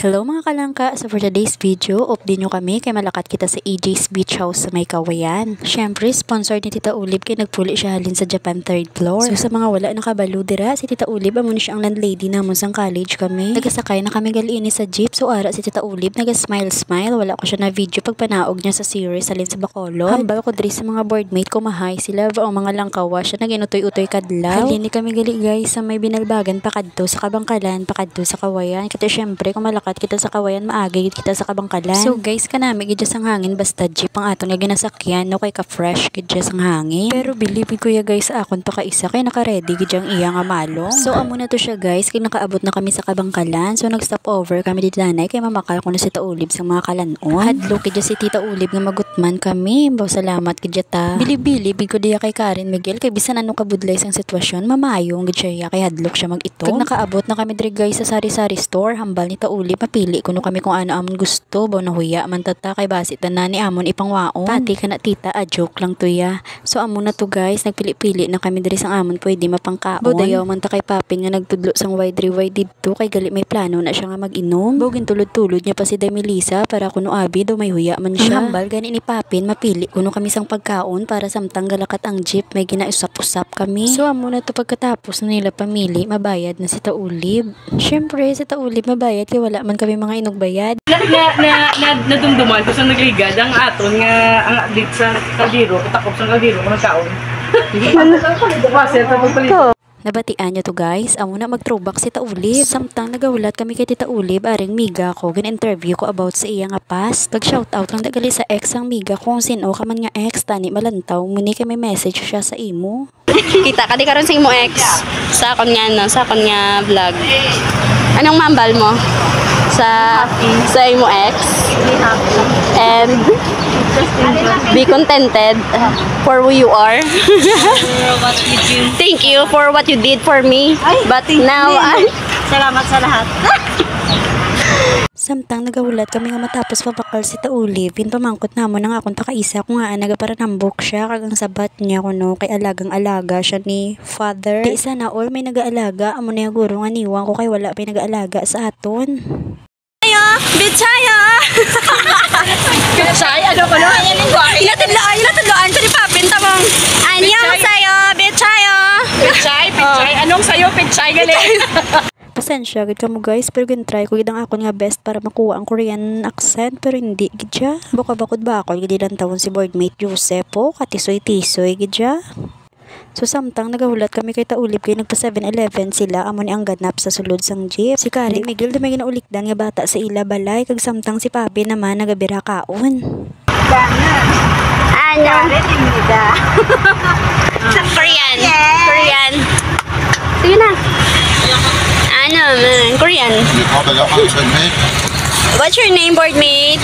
Hello mga kalangka! So for today's video, update nyo kami kay malakat kita sa AJ's Beach House sa may Kawayan. Siyempre, sponsored ni Tita Ulib kay nagpuli siya halin sa Japan 3rd floor. So sa mga wala nakabalo dira, si Tita Ulib amo siya ang landlady namon sang college kami. Nagasakay na kami gali sa jeep, so ara si Tita Ulib naga-smile. Wala ko siya na video pagpanaog niya sa series halin sa Bacolod. Hambal ko diri sa mga boardmate ko mahay sila ang mga langkawa siya naginutoy-utoy kadlaw. Halin kami gali guys sa may binalbagan pakadto sa Kabangkalan, pakadto sa Kawayan. Kita syempre kung malakat kita sa Kawayan maagay kita sa Kabangkalan. So guys kanami gidya sang hangin basta jeep ang aton nga ginasakyan no kay ka fresh gidya sang hangin. Pero believe ko ya guys sa akon pa kaisa kay naka-ready gidyang iya nga malong. So amo na to siya guys kay nakaabot na kami sa Kabangkalan. So nag-stop over kami dito nanay kay mamakal ko na si Tita Ulib sa mga kalanon. Hadlo gidya si Tita Ulib nga magutman kami. Baw salamat gidya ta. Bilib ko diya kay Karen Miguel kay bisan ano kabudlay sang sitwasyon mamayong gidya kay hadlok siya mag-ito. Kag nakaabot na kami diri guys sa sari-sari store hambal ni Tita Ulib mapili kuno kami kung ano amon gusto baw nahuya man tata kay basit na ni amon ipangwaon pati kana tita a joke lang to ya. So amo na to guys nagpili-pili na kami diri sang amon pwede mapangkaon baw dayaw man ta kay papin nga nagtudlo sang wide didto kay gali may plano na siya nga mag-inom baw gintulod-tulod niya pa si Day Melissa para kuno abi daw may huya man siya. Hambal gani ni papin mapili kuno kami sang pagkaon para samtang galakat ang jeep may ginausap-usap kami. So amo na to pagkatapos na nila pamili mabayad na si Tita Ulib. Syempre si Tita Ulib mabayad kay wala man kami mga inugbayad. Nadumduman ko sa nagligad ang aton nga ang dito sa kaldero, takop sa kaldero kung nagkaon. Nabatian niyo to guys, amo na mag-throwback si Tita Ulib. Samtang nagawulat kami kay Tita Ulib, aring miga ko, gin-interview ko about sa iya nga past. Pag-shoutout lang dagali sa ex ang miga kung sino ka man nga ex, tani malantaw, muni kay may message siya sa imo. Kita ka di karon sa imo ex, sa akon nga no, sa akon nga vlog. Anong mambal mo? Sa imo ex? And be contented for who you are. Thank you for what you did for me. But now salamat sa lahat. Samtang nagawulat kami nga matapos papakal si Tita Ulib, pamangkot namon nga akong pakaisa kung nga nagaparanambok siya kagang sabat niya kuno kay alagang-alaga siya ni father. Di isa na all may nagaalaga, amo na guro nga niwang ko kay wala pa nagaalaga sa aton. Ayo, bitchaya. Bitchay, ano ko no? Ilatadloan sa ni Papin tamong. Anyong sayo, bitchaya. Bitchay, anong sayo, bitchay galing? Pasensya gid kamo guys, pero gin-try ko gid ang akon nga best para makuha ang Korean accent pero hindi gid siya. Bakod ba ako gid lang tawon si boardmate Joseph po, katisoy-tisoy gid siya. So samtang nagahulat kami kay Tita Ulib kay nagpa 7-Eleven sila amo ni ang ganap sa sulod sang jeep. Si Karen Miguel dumay ginaulikdan nga bata sa ila balay kag samtang si Papi naman nagabira kaon. Ano? Korean. Korean. Sige na. Ano man? Korean. What's your name, boardmate?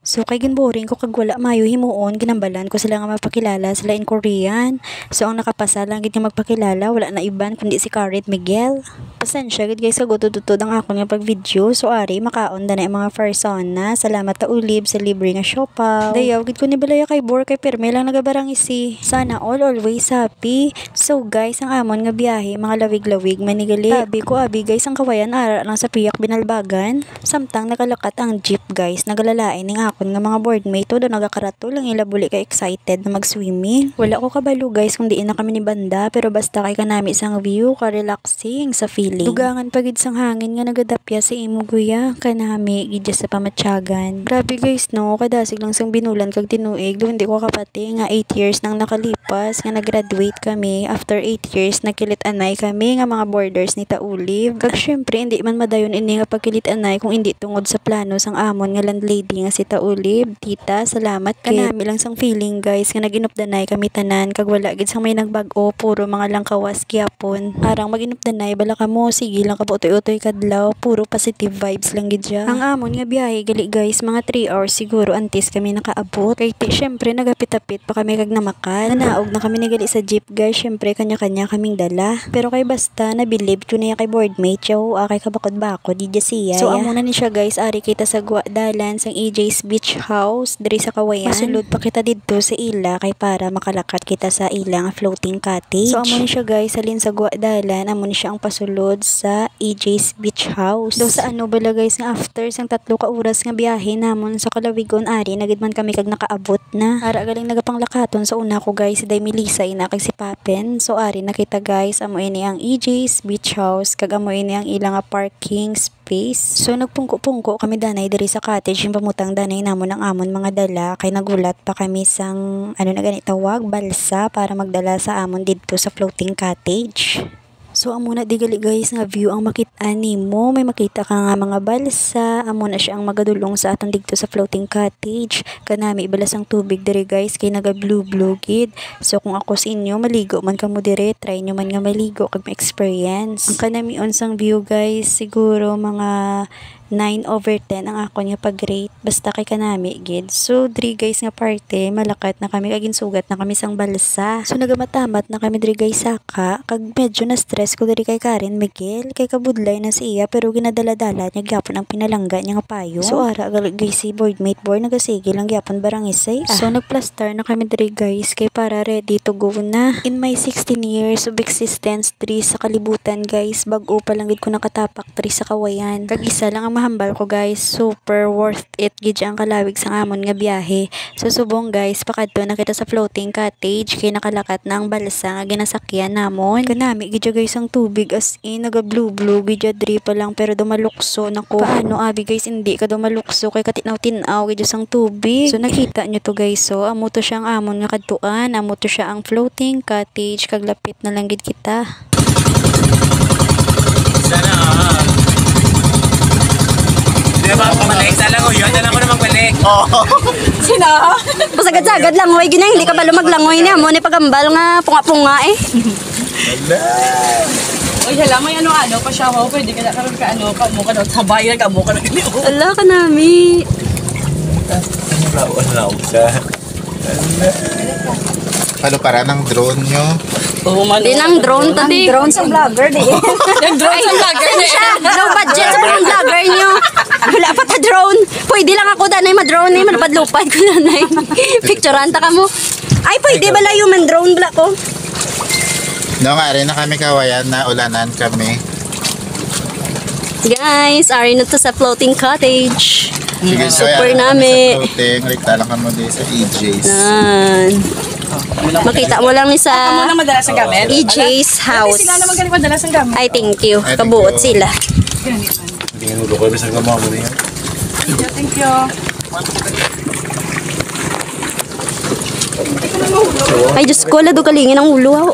So kay ginboring ko kag wala mayo himuon ginambalan ko sila nga mapakilala sila in Korean. So ang nakapasa lang gid nga magpakilala wala na iban kundi si Karen Miguel. Pasensya gid guys kag utod-utod ang akon nga pag-video. So ari makaon na mga persona. Salamat Tita Ulib sa libre nga siopaw. Dayaw gid ko ni balaya kay bor kay perme lang nagabarang isi. Sana always happy. So guys ang amon nga biyahe mga lawig-lawig manigali. Sabi ko abi guys ang Kawayan ara lang sa Piyak Binalbagan. Samtang nakalakat ang jeep guys nagalalain ning akon nga mga boardmate to do nagakarato lang ilabuli kay excited na mag-swimming. Wala ko kabalo guys kung diin na kami ni banda pero basta kay kanami sang view ka relaxing sa feeling. Dugangan pagid sang hangin nga nagadapya sa imo guya kanami gidya sa pamatyagan. Grabe guys no kadasig lang sang binulan kag tinuig do hindi ko kapati nga 8 years nang nakalipas nga nag-graduate kami after 8 years nakilit anay kami nga mga boarders ni Tita Ulib. Kag syempre hindi man madayon ini nga pagkilit anay kung hindi tungod sa plano sang amon nga landlady nga si Tita Ulib. Tita, salamat kanami lang sang feeling guys nga naginupdanay kami tanan kag wala gid sang may nagbag-o puro mga langkawas gyapon. Arang maginupdanay bala kamo sige lang kabutoy-utoy kadlaw puro positive vibes lang gid siya. Ang amon nga biyahe gali guys mga 3 hours siguro antes kami nakaabot. Kay syempre nagapit-apit pa kami kag namakan. Nanaog na kami nagali sa jeep guys syempre kanya-kanya kaming dala. Pero kay basta nabilib ko na kay boardmate yaw kay kabakod-bakod di siya. So amo na ni siya guys ari kita sa dalan sang AJ's Beach House diri sa Kawayan. Masulod pa kita didto sa ila kay para makalakat kita sa ila nga floating cottage. So amo ni siya guys, halin sa Guadalan, amo ni siya ang pasulod sa AJ's Beach House. Do sa ano bala guys nga after sang 3 ka oras nga biyahe namon sa Kalawigon ari nagidman kami kag nakaabot na. Ara galing nagapanglakaton sa una ko guys, si Day Melissa ina kag si Papen. So ari nakita guys, amo ini ang AJ's Beach House kag amo ini ang ilang parking space. So nagpungko-pungko kami danay diri sa cottage, yung pamutang danay namon ang amon mga dala kay nagulat pa kami sang ano na ganit tawag balsa para magdala sa amon didto sa floating cottage. So amo na digali guys nga view ang makita nimo, may makita ka nga mga balsa, amo na siya ang magadulong sa atong didto sa floating cottage. Kanami balas ang tubig diri guys kay naga blue gid. So kung ako sa inyo maligo man kamo dire, try nyo man nga maligo kag ma-experience. Ang kanami on sang view guys siguro mga 9/10 ang ako niya pag-rate basta kay kanami gid. So diri guys nga parte malakat na kami kag insugat na kami sang balsa. So nagamatamat na kami diri guys saka kag medyo na stress ko diri kay Karen Miguel kay kabudlay na siya pero ginadala-dala niya gyapon ang pinalangga niya nga payo. So ara guys si boardmate board nagasige lang gyapon barang isay. So nagplaster na kami diri guys kay para ready to go na. In my 16 years of existence diri sa kalibutan guys, bag-o pa lang gid ko nakatapak diri sa Kawayan. Kag isa lang ang mahambal ko guys, super worth it gid ang kalawig sa amon nga biyahe. So subong guys, pakadto na kita sa floating cottage kay nakalakat na ang balsa nga ginasakyan namon. Kanami gid guys ang tubig as in naga blue gid diri pa lang pero dumalukso nako. Paano abi guys hindi ka dumalukso kay katinaw-tinaw gid sang tubig. So nakita nyo to guys, so amo to siyang amon nga kadtuan, amo to siya ang floating cottage kag lapit na lang gid kita. Sana di ba pabalik sa lang o yun? Alam ko na magbalik. Sino? Pasagad-sagad lang, way gina, hindi ka ba lumaglangoy niya mo ni pagambal nga, punga-punga eh. Uy, hala, may ano-ano pa siya ho. Pwede ka na karoon ka ano, kamo ka na sabayan, kamo ka na gili. Ala ka nami. Ano sa? Ano para ng drone nyo? Di nang drone to di. Drone sa vlogger di. Yung drone sa vlogger na Siya, low budget sa mga vlogger nyo. Wala pa ta drone. Pwede lang ako danay ma-drone eh. Malapad-lupad ko danay. Picturanta ka mo. Ay, pwede ba layo man drone bla ko? No nga rin na kami Kawayan na ulanan kami. Guys, ari na to sa floating cottage. Sige, so Super yan, nami. Sa floating, rekta lang kamo din sa EJ's. Nan. Makita mo lang ni Amo sa na madalas ang gamit. EJ's house. Sila naman galing madalas ang gamit. Ay, thank you. Ay, thank Kabuot you. sila. Hindi nga nulo ko, bisang gamawa mo niya. Thank you. Ay, Diyos ko, lado kalingin ang ulo.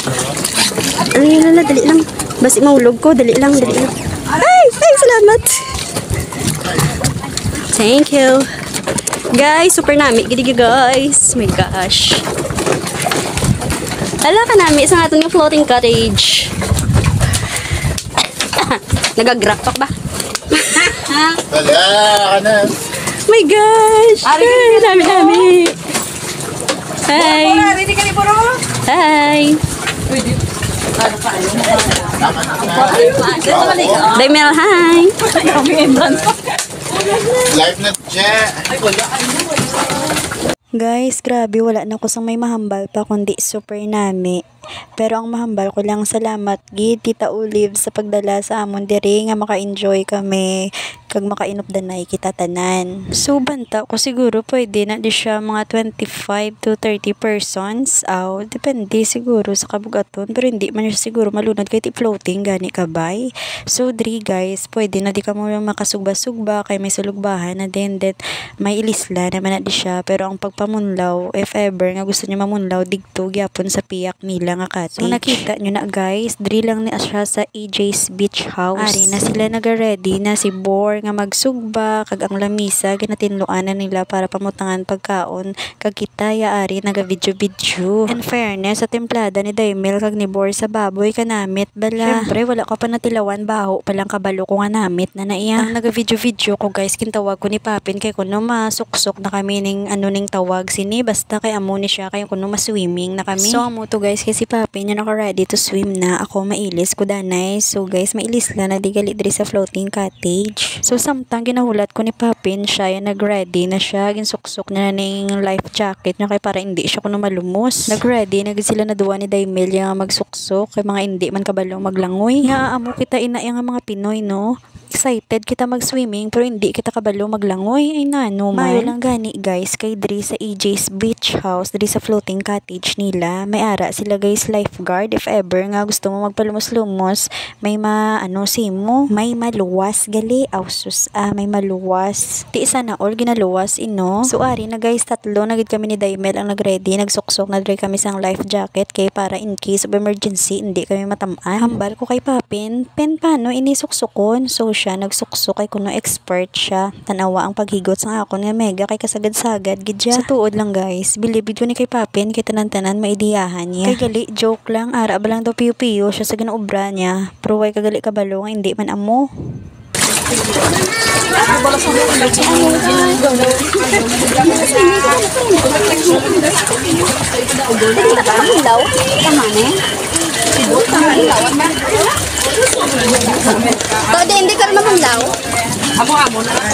Lala, dali lang. Basi mahulog ko, dali lang. Ay, salamat. Thank you. Guys, super nami. Gidi guys. My gosh. Hala ka nami sa atin yung floating cottage. Nagagrapak ba? Wala ka na. My gosh. Ay, nami. Hi. Ready ka ni Puro? Hi. Daimel, hi. Live na dyan. Guys, grabe wala na ko sang may mahambal pa kundi super nami. Pero ang mahambal ko lang salamat gid Tita Olive sa pagdala sa amon diri nga maka-enjoy kami kag makainupdanay kita tanan. So banta ko siguro pwede na di siya mga 25 to 30 persons. Depende siguro sa kabugaton pero hindi man siya siguro malunod kay ti floating gani kabay. So diri guys, pwede na di ka mo makasugba-sugba kay may sulugbahan na din may ilisla naman na di siya pero ang pagpamunlaw if ever nga gusto niyo mamunlaw digto gyapon sa piyak nila nga cottage. So nakita nyo na guys, diri lang ni siya sa AJ's Beach House. Ari na sila naga-ready na si Bor nga magsugba kag ang lamisa ginatinluan na nila para pamutangan pagkaon kag kita yaari naga-video. In fairness sa templada ni Daimel kag ni Bor sa baboy kanamit bala. Syempre wala ko pa natilawan baho palang kabalo ko nga namit na naiya. Ang naga-video ko guys kintawag ko ni Papin kay kuno masuksok na kami ning ano ning tawag sini basta kay amo ni siya kay kuno ma-swimming na kami. So amo to guys kay si Papi niya naka-ready to swim na. Ako mailis ko danay. So guys, mailis lang na di gali diri sa floating cottage. So samtang ginahulat ko ni Papin siya, yan nag-ready na siya. Ginsuksok niya na ning life jacket niya kay para hindi siya kuno malumos. Nag-ready, sila na duwa ni Daimel yung magsuksok kay mga hindi man kabalo maglangoy. Nga amo kita ina yung mga Pinoy no. Excited kita mag-swimming pero hindi kita kabalo maglangoy. Ay nano man. Mayo lang gani guys kay diri sa AJ's Beach House, diri sa floating cottage nila. May ara sila guys lifeguard if ever nga gusto mo magpalumos-lumos. May simo, may maluwas gali. Ausus may maluwas. Ti isa na all ginaluwas ino. So ari na guys tatlo na gid kami ni Daimel ang nagready, nagsuksok na diri kami sang life jacket kay para in case of emergency hindi kami matamaan. Hambal ko kay Papin, paano inisuksokon? So siya nagsuksok kay kuno expert siya. Tanawa ang paghigot sa akon nga mega kay kasagad-sagad gid siya. Sa tuod lang guys, bilibid ko ni kay Papin kay tanan-tanan maidiyahan niya. Kay gali joke lang, ara ba lang daw piyo-piyo siya sa ginaobra niya. Pero way kagali kabalo nga hindi man amo. Todo hindi ka rin mamanglaw. Amo na lang.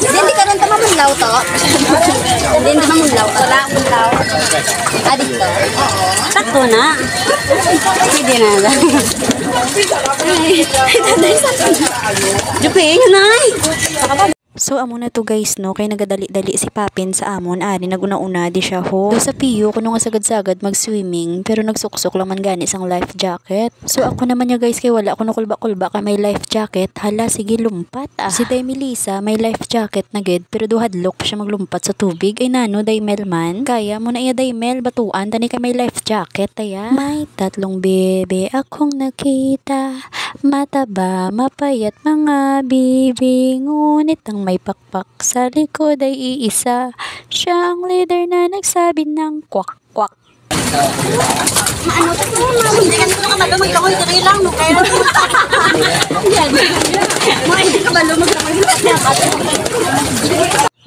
Hindi ka rin mamanglaw to. Hindi mamanglaw. Wala mamanglaw. Dito. Oo. Sakto na. Hindi na lang. Jupi, yun ay. So amo na to guys no, kay nagadali-dali si Papin sa amon, ari naguna-una di siya ho. Do sa piyo kuno nga sagad-sagad mag-swimming pero nagsuksok lang man gani sang life jacket. So ako naman niya guys kay wala ko no kulba-kulba ka may life jacket. Hala sige lumpat ah. Si Melissa may life jacket na gid pero duhadlok siya maglumpat sa tubig. Ay nano Daimel man, kaya mo na iya Daimel batuan tani kay may life jacket taya. May tatlong bebe akong nakita, mataba, mapayat mga bibi, ngunit ang may pakpak sa likod ay iisa. Siya ang leader na nagsabi ng kwak kwak. Maano to? Hindi ka nito kabalo maglangoy diri lang no kaya. Hindi ka kabalo maglangoy.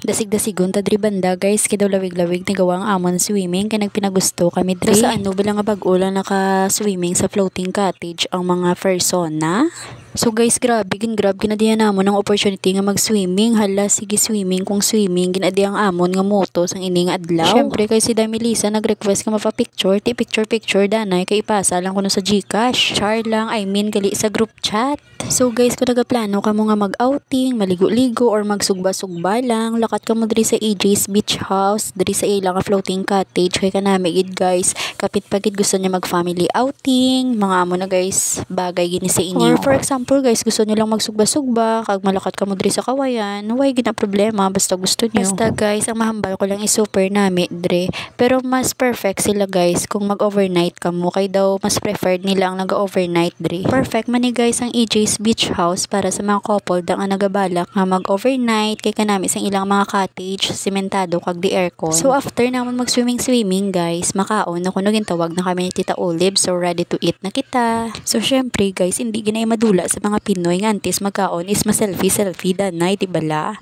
Dasig-dasigon ta diri banda guys kay daw lawig-lawig ni gawang amon swimming kay nagpinagusto kami diri. Sa ano bilang nga bag-ulan naka-swimming sa floating cottage ang mga persona. So guys, grabe ginadihan namon ang opportunity nga mag-swimming. Hala, sige swimming kung swimming. Ginadi ang amon nga moto sang ining adlaw. Syempre kay si Melissa nag-request nga mapa-picture. Ti picture danay kay ipasa lang kuno sa GCash. Char lang, I mean gali sa group chat. So guys, kung nagaplano ka mo nga mag-outing, maligo-ligo or magsugba-sugba lang, lakat ka mo diri sa AJ's Beach House, diri sa ilang floating cottage kay kanami gid guys. Kapit pagid gusto niya mag-family outing, mga amo na guys, bagay gini sa inyo. Or for example guys, gusto niyo lang magsugba-sugba, kag malakat ka mo diri sa kawayan, way gina problema basta gusto niyo. Basta guys, ang mahambal ko lang is super nami diri. Pero mas perfect sila guys kung mag-overnight ka mo, kay daw mas preferred nila ang nag-overnight diri. Perfect man ni guys ang AJ's Beach House para sa mga couple da nga nagabalak nga mag-overnight kay kanami sang ilang mga cottage, sementado kag di aircon. So after naman mag-swimming guys, makaon na kuno gintawag na kami ni Tita Olive, so ready to eat na kita. So syempre guys, hindi ginay madula sa mga Pinoy nga antes magkaon is ma-selfie danay di bala.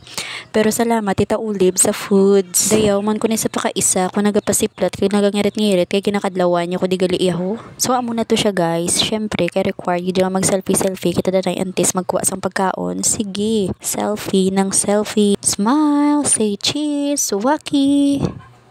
Pero salamat Tita Olive sa foods. Dayaw man ko ni sa pakaisa kung nagapasiplat kay nagangirit-ngirit kay kinakadlawan niyo ko di gali iho. So amo na to siya guys. Syempre kay require gyud nga mag-selfie kita danay antes magkuha sang pagkaon. Sige, selfie ng selfie. Smile, say cheese, suwaki.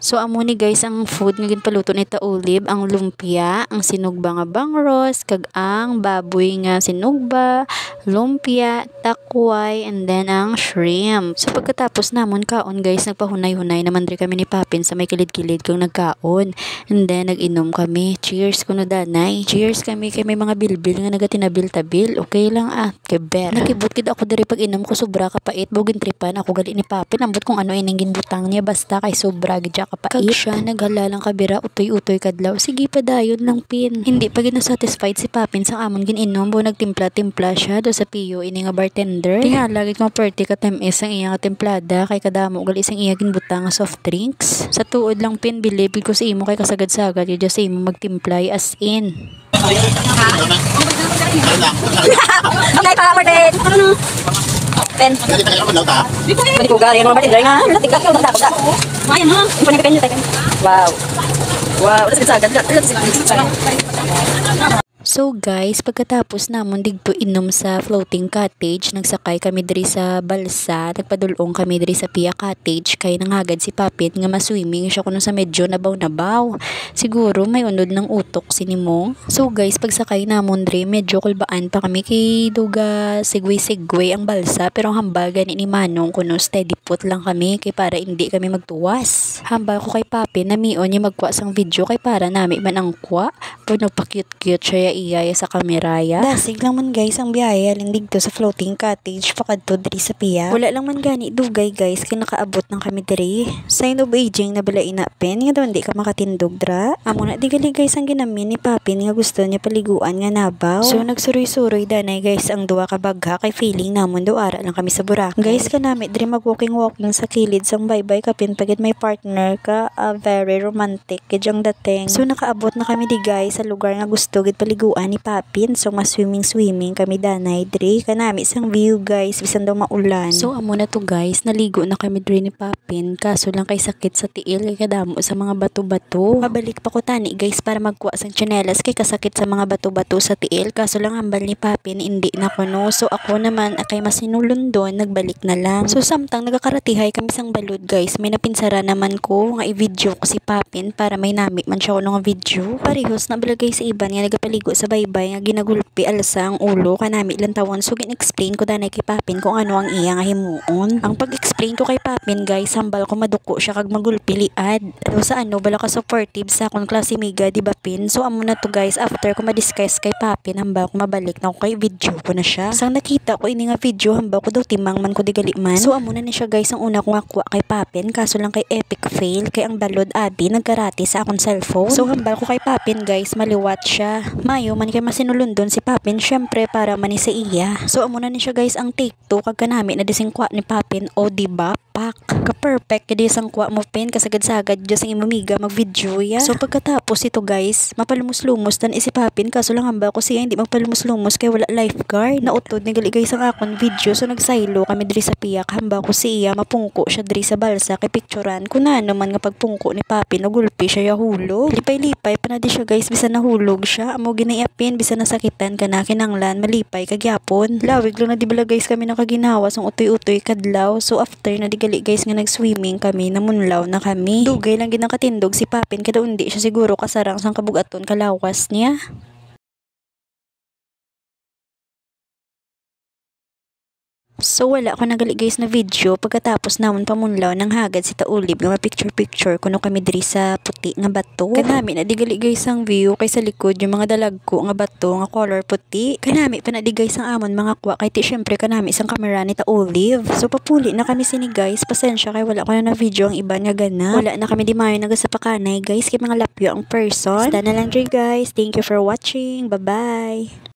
So amo ni guys ang food nga ginpaluto ni Tita Olive, ang lumpia, ang sinugba nga bangros, kag ang baboy nga sinugba, lumpia, takway, and then ang shrimp. So pagkatapos namon kaon guys, nagpahunay-hunay naman diri kami ni Papin sa may kilid-kilid kung nagkaon. And then nag-inom kami. Cheers kuno danay. Cheers kami kay may mga bilbil nga nagatinabil-tabil. Okay lang kay ber. Nakibot kid ako diri pag inom ko sobra kapait, bugin tripan ako gali ni Papin. Ambot kung ano ining ginbutang niya basta kay sobra gid kapait. Kag siya naghalalang kabira utoy-utoy kadlaw. Sige pa dayon lang pin. Hindi pa gid na-satisfied si Papin sa amon gininom bo nagtimpla-timpla siya do sa piyo ini nga bartender. Tingala gid mo perti ka tamis ang iya nga templada kay kadamo gali isang iya ginbutang nga soft drinks. Sa tuod lang pin bilib ko sa imo kay kasagad-sagad yo sa imo magtimply as in. Okay, pa Martin. Pen. Dali tayo ko ta. Hindi ko gari mga batid nga. Latik ka ko magdako. Ayan ha. Ipon ka kanyo tayo. Wow. Wow, let's get So guys, pagkatapos namon digpo inom sa floating cottage, nagsakay kami diri sa balsa, nagpadulong kami diri sa Pia Cottage kay nanghagad si Papit nga maswimming siya kuno sa medyo nabaw-nabaw. Siguro may unod ng utok sinimo. So guys, pagsakay namon diri medyo kulbaan pa kami kay duga sigway ang balsa, pero hambal gani ni Manong kuno steady put lang kami kay para hindi kami magtuwas. Hambal ko kay Papit na mion niya magkuha sang video kay para nami man ang kuha. Puno pa cute siya iyaya sa kameraya. Dasig lang man guys ang biyaya lindig to sa floating cottage pakadto diri sa Pia. Wala lang man gani dugay guys kay nakaabot ng kami diri. Sign of aging na balay na pen nga daw hindi ka makatindog dra. Amo na digali guys ang ginamin ni Papin nga gusto niya paliguan nga nabaw. So nagsuroy-suroy danay guys ang duwa ka bagha kay feeling namon do ara lang kami sa Boracay. Guys kanami diri mag-walking sa kilid sang baybay kapin pagid may partner ka very romantic kajang dating. So nakaabot na kami di guys sa lugar nga gusto gid paliguan ni Papin. So swimming kami danay diri kanami sang view guys bisan daw maulan. So amo na to guys, naligo na kami diri ni Papin kaso lang kay sakit sa tiil kay kadamo sa mga bato-bato. Pabalik pa ko tani guys para magkuha sang tsinelas kay kasakit sa mga bato-bato sa tiil kaso lang hambal ni Papin hindi na kuno. So ako naman kay masinulon doon nagbalik na lang. So samtang nagakaratihay kami sang balud guys, may napinsara naman ko nga i-video ko si Papin para may nami man siya kuno nga video. Parehos na balagay sa iban nga nagapaligo sa baybay nga ginagulpi alsa ang ulo kanami lang tawon. So gin-explain ko danay kay Papin kung ano ang iya nga himuon. Ang pag-explain ko kay Papin guys, hambal ko maduko siya kag magulpi liad. So sa ano bala ka supportive sa akong klase miga di ba Pin? So amo na to guys, after ko ma-discuss kay Papin hambal ko mabalik na ko kay video ko na siya. Sang nakita ko ini nga video hambal ko daw timang man ko digali man. So amo na ni siya guys ang una ko nga kuha kay Papin kaso lang kay epic fail kay ang balod abi nagkarati sa akong cellphone. So hambal ko kay Papin guys maliwat siya. Mayo man kay masinulon doon si Papin syempre para man ni sa iya. So amo na ni siya guys ang take 2 kag kanami na dising kwa ni Papin o diba pak ka perfect kay disang kwa mo Pin kasagad-sagad just ang imamiga mag video ya. So pagkatapos ito guys mapalumos-lumos dan si Papin kaso lang hamba ko siya hindi magpalumos-lumos kay wala lifeguard na utod ni gali guys ang akon video. So nagsaylo kami diri sa Piak hamba ko siya mapungko siya diri sa balsa kay picturean kuna naman nga pagpungko ni Papin nagulpi siya yahulog. Lipay-lipay pa na di siya guys bisan nahulog siya amo ginayapin bisan nasakitan kana kinanglan malipay kagyapon. Lawig lang na di bala guys kami nakaginawa sang utoy-utoy kadlaw. So after na digali guys nga nag-swimming kami namunlaw na kami. Dugay lang ginang katindog si Papin kada undi siya siguro kasarang sang kabugaton kalawas niya. So wala ko nagali guys na video pagkatapos namon pamunlaw nang hagad si Taulib nga picture kuno kami diri sa puti nga bato. Kanami na digali guys ang view kay sa likod yung mga dalagko nga bato nga color puti. Kanami pa na di guys ang amon mga kwa kay ti syempre kanami sang camera ni Taulib. So papuli na kami sini guys, pasensya kay wala ko na video ang iba nga gana. Wala na kami di mayo nagasapakanay guys kay mga lapyo ang person. Basta na lang diri guys. Thank you for watching. Bye-bye.